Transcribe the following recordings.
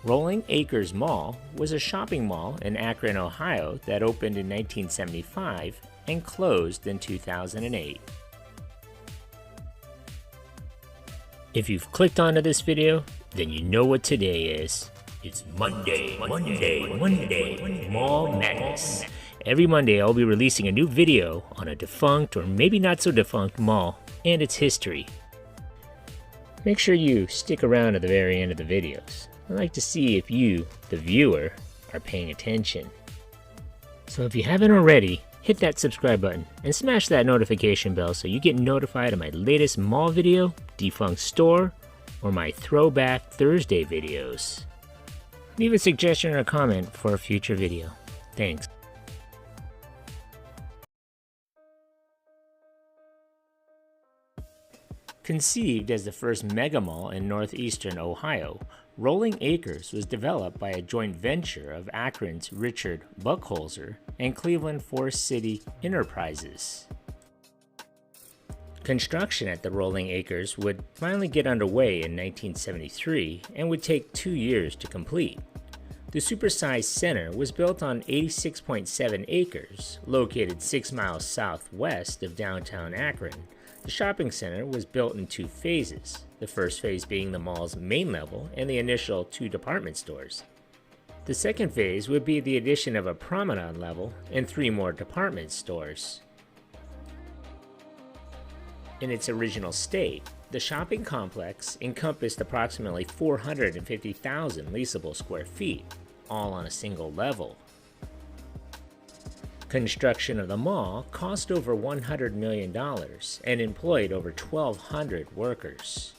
Rolling Acres Mall was a shopping mall in Akron, Ohio that opened in 1975 and closed in 2008. If you've clicked onto this video, then you know what today is. It's Monday, Mall Madness. Every Monday I'll be releasing a new video on a defunct or maybe not so defunct mall and its history. Make sure you stick around to the very end of the videos. I'd like to see if you, the viewer, are paying attention. So if you haven't already, hit that subscribe button and smash that notification bell so you get notified of my latest mall video, defunct store, or my Throwback Thursday videos. Leave a suggestion or a comment for a future video. Thanks. Conceived as the first mega mall in northeastern Ohio, Rolling Acres was developed by a joint venture of Akron's Richard Buckholzer and Cleveland Forest City Enterprises. Construction at the Rolling Acres would finally get underway in 1973 and would take 2 years to complete. The supersized center was built on 86.7 acres, located 6 miles southwest of downtown Akron. The shopping center was built in 2 phases, the first phase being the mall's main level and the initial 2 department stores. The second phase would be the addition of a promenade level and 3 more department stores. In its original state, the shopping complex encompassed approximately 450,000 leasable square feet, all on a single level. Construction of the mall cost over $100 million and employed over 1,200 workers.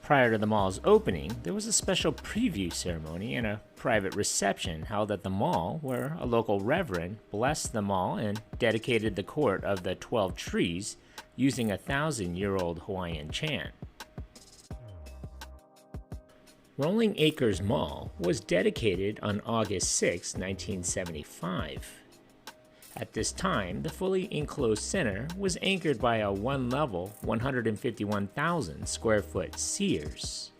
Prior to the mall's opening, there was a special preview ceremony and a private reception held at the mall where a local reverend blessed the mall and dedicated the court of the 12 trees using a 1,000-year-old Hawaiian chant. Rolling Acres Mall was dedicated on August 6, 1975. At this time, the fully enclosed center was anchored by a one-level, 151,000 square foot Sears.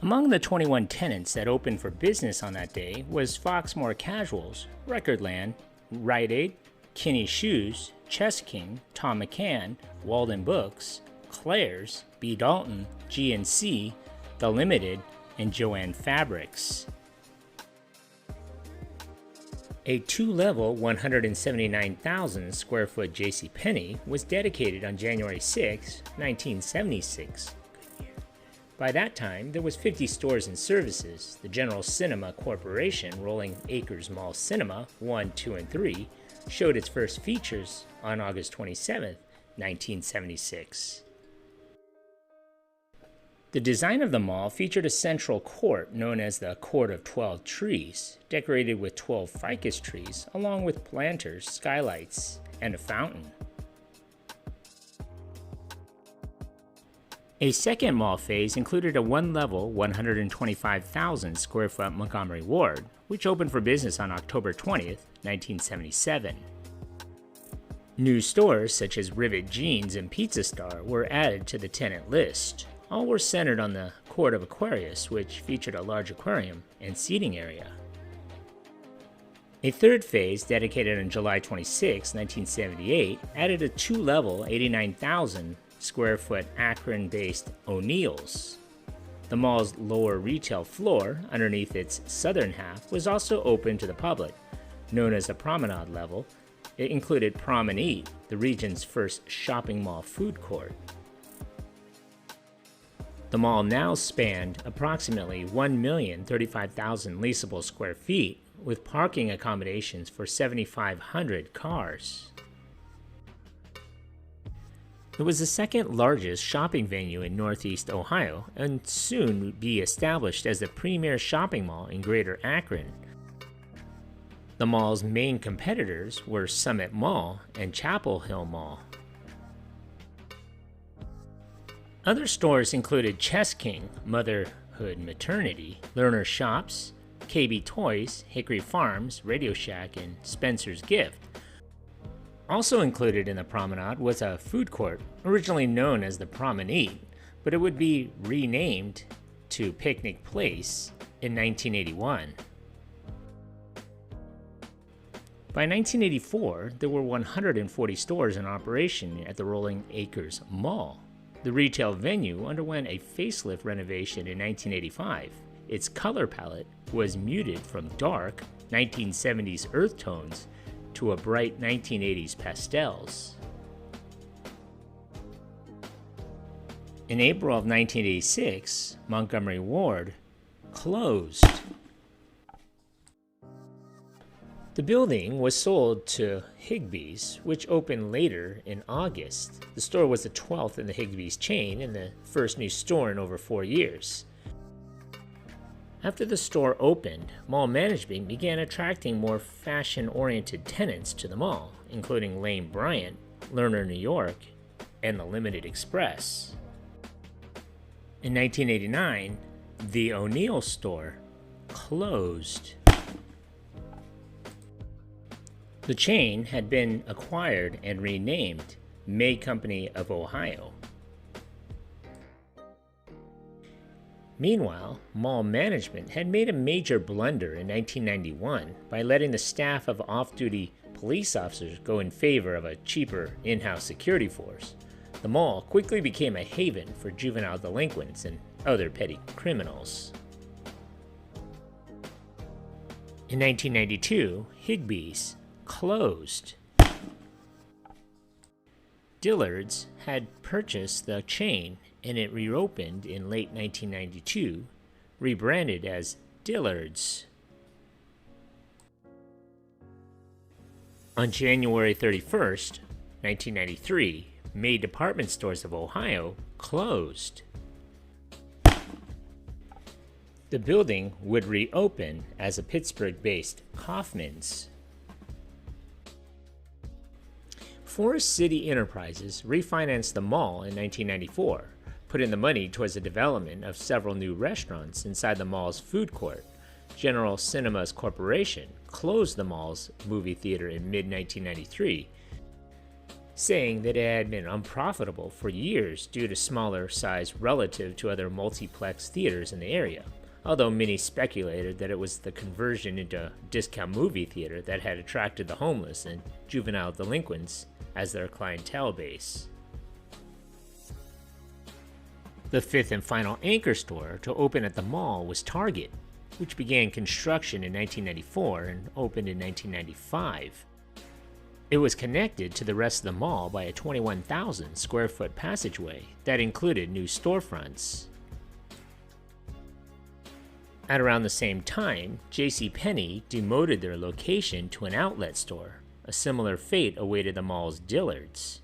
Among the 21 tenants that opened for business on that day was Foxmore Casuals, Recordland, Rite Aid, Kinney Shoes, Chess King, Tom McCann, Walden Books, Claire's, B. Dalton, GNC, The Limited, and Joann Fabrics. A 2-level, 179,000 square foot JCPenney was dedicated on January 6, 1976. By that time, there was 50 stores and services. The General Cinema Corporation, Rolling Acres Mall Cinema 1, 2, and 3, showed its first features on August 27, 1976. The design of the mall featured a central court known as the Court of 12 Trees, decorated with 12 ficus trees, along with planters, skylights, and a fountain. A second mall phase included a one-level, 125,000 square foot Montgomery Ward, which opened for business on October 20th, 1977. New stores such as Rivet Jeans and Pizza Star were added to the tenant list. All were centered on the Court of Aquarius, which featured a large aquarium and seating area. A third phase, dedicated on July 26, 1978, added a 2-level, 89,000 square foot Akron-based O'Neill's. The mall's lower retail floor, underneath its southern half, was also open to the public, known as the promenade level. It included Prom and Eat, the region's first shopping mall food court. The mall now spanned approximately 1,035,000 leasable square feet, with parking accommodations for 7,500 cars. It was the second largest shopping venue in Northeast Ohio and soon would be established as the premier shopping mall in Greater Akron. The mall's main competitors were Summit Mall and Chapel Hill Mall. Other stores included Chess King, Motherhood Maternity, Lerner Shops, KB Toys, Hickory Farms, Radio Shack, and Spencer's Gift. Also included in the promenade was a food court, originally known as the Prom and Eat, but it would be renamed to Picnic Place in 1981. By 1984, there were 140 stores in operation at the Rolling Acres Mall. The retail venue underwent a facelift renovation in 1985. Its color palette was muted from dark 1970s earth tones to a bright 1980s pastels. In April of 1986, Montgomery Ward closed. The building was sold to Higbee's, which opened later in August. The store was the 12th in the Higbee's chain and the first new store in over 4 years. After the store opened, mall management began attracting more fashion-oriented tenants to the mall, including Lane Bryant, Lerner New York, and the Limited Express. In 1989, the O'Neill store closed. The chain had been acquired and renamed May Company of Ohio. Meanwhile, mall management had made a major blunder in 1991 by letting the staff of off-duty police officers go in favor of a cheaper in-house security force. The mall quickly became a haven for juvenile delinquents and other petty criminals. In 1992, Higbee's closed. Dillard's had purchased the chain and it reopened in late 1992, rebranded as Dillard's. On January 31st, 1993, May Department Stores of Ohio closed. The building would reopen as a Pittsburgh-based Kaufmann's. Forest City Enterprises refinanced the mall in 1994, putting the money towards the development of several new restaurants inside the mall's food court. General Cinemas Corporation closed the mall's movie theater in mid-1993, saying that it had been unprofitable for years due to smaller size relative to other multiplex theaters in the area, although many speculated that it was the conversion into a discount movie theater that had attracted the homeless and juvenile delinquents as their clientele base. The fifth and final anchor store to open at the mall was Target, which began construction in 1994 and opened in 1995. It was connected to the rest of the mall by a 21,000 square foot passageway that included new storefronts. At around the same time, JCPenney demoted their location to an outlet store. A similar fate awaited the mall's Dillard's.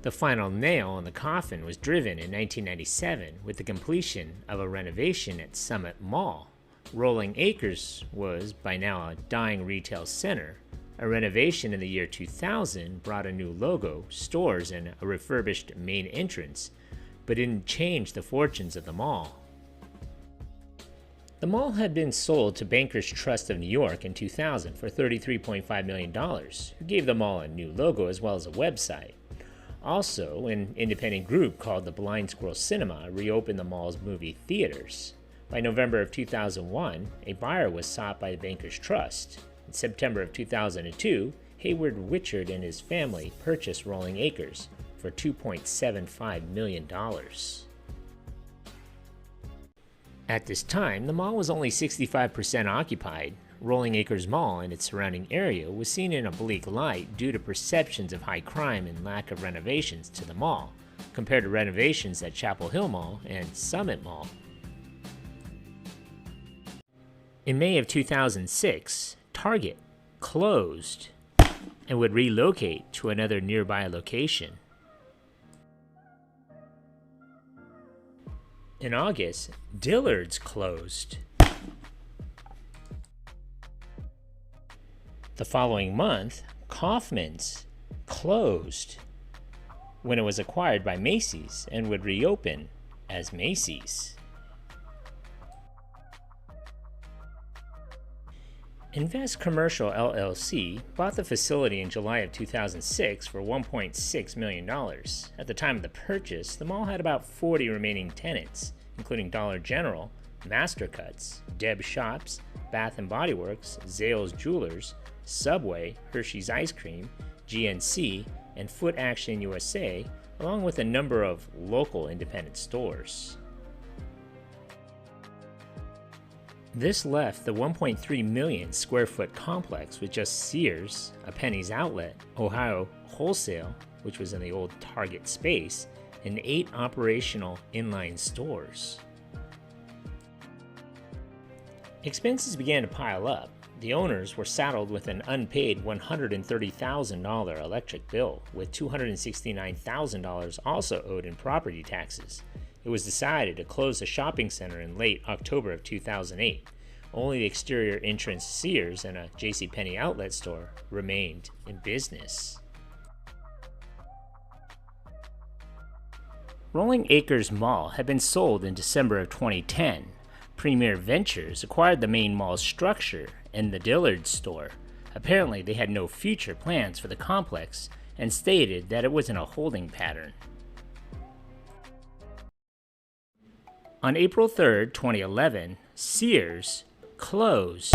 The final nail in the coffin was driven in 1997 with the completion of a renovation at Summit Mall. Rolling Acres was, by now, a dying retail center. A renovation in the year 2000 brought a new logo, stores, and a refurbished main entrance, but didn't change the fortunes of the mall. The mall had been sold to Bankers Trust of New York in 2000 for $33.5 million, who gave the mall a new logo as well as a website. Also, an independent group called the Blind Squirrel Cinema reopened the mall's movie theaters. By November of 2001, a buyer was sought by the Bankers Trust. In September of 2002, Hayward Wichard and his family purchased Rolling Acres for $2.75 million. At this time, the mall was only 65% occupied. Rolling Acres Mall and its surrounding area was seen in a bleak light due to perceptions of high crime and lack of renovations to the mall, compared to renovations at Chapel Hill Mall and Summit Mall. In May of 2006, Target closed and would relocate to another nearby location. In August, Dillard's closed. The following month, Kaufmann's closed when it was acquired by Macy's and would reopen as Macy's. Invest Commercial LLC bought the facility in July of 2006 for $1.6 million. At the time of the purchase, the mall had about 40 remaining tenants, including Dollar General, Master Cuts, Deb Shops, Bath & Body Works, Zales Jewelers, Subway, Hershey's Ice Cream, GNC, and Foot Action USA, along with a number of local independent stores. This left the 1.3 million square foot complex with just Sears, a Penny's Outlet, Ohio Wholesale, which was in the old Target space, and 8 operational inline stores. Expenses began to pile up. The owners were saddled with an unpaid $130,000 electric bill, with $269,000 also owed in property taxes. It was decided to close the shopping center in late October of 2008. Only the exterior entrance Sears and a JCPenney outlet store remained in business. Rolling Acres Mall had been sold in December of 2010. Premier Ventures acquired the main mall structure and the Dillard store. Apparently, they had no future plans for the complex and stated that it was in a holding pattern. On April 3, 2011, Sears closed.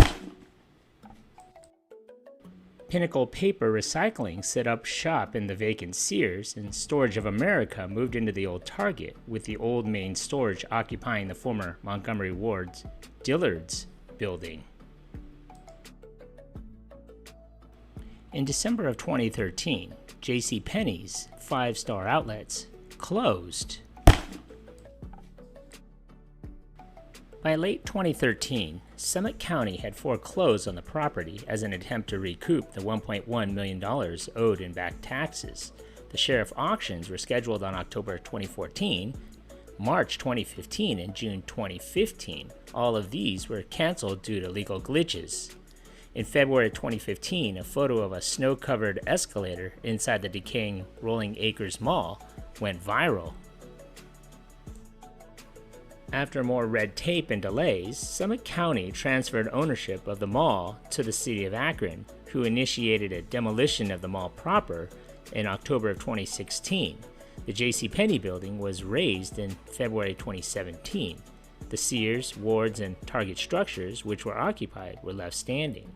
Pinnacle Paper Recycling set up shop in the vacant Sears, and Storage of America moved into the old Target, with the old main storage occupying the former Montgomery Ward's Dillard's building. In December of 2013, JCPenney's 5-star outlets closed. By late 2013, Summit County had foreclosed on the property as an attempt to recoup the $1.1 million owed in back taxes. The sheriff auctions were scheduled on October 2014, March 2015, and June 2015. All of these were canceled due to legal glitches. In February 2015, a photo of a snow-covered escalator inside the decaying Rolling Acres Mall went viral. After more red tape and delays, Summit County transferred ownership of the mall to the city of Akron, who initiated a demolition of the mall proper in October of 2016. The JCPenney building was razed in February 2017. The Sears, Wards, and Target structures, which were occupied, were left standing.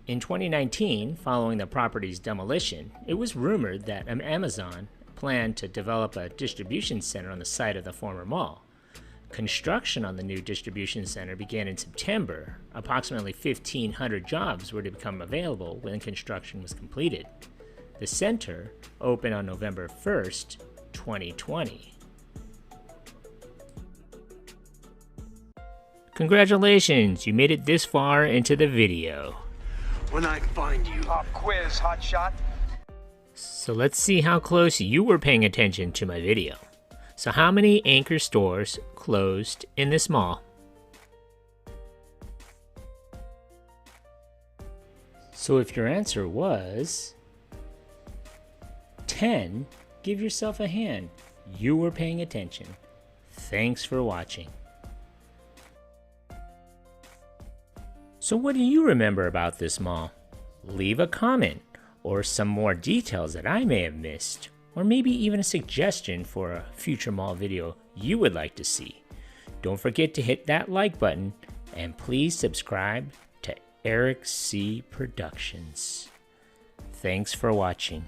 In 2019, following the property's demolition, it was rumored that Amazon planned to develop a distribution center on the site of the former mall. Construction on the new distribution center began in September. Approximately 1,500 jobs were to become available when construction was completed. The center opened on November 1st, 2020. Congratulations, you made it this far into the video. When I find you. Pop quiz, hotshot. So let's see how close you were paying attention to my video. So how many anchor stores closed in this mall? So if your answer was 10, give yourself a hand. You were paying attention. Thanks for watching. So what do you remember about this mall? Leave a comment or some more details that I may have missed, or maybe even a suggestion for a future mall video you would like to see. Don't forget to hit that like button and please subscribe to Eric C. Productions. Thanks for watching.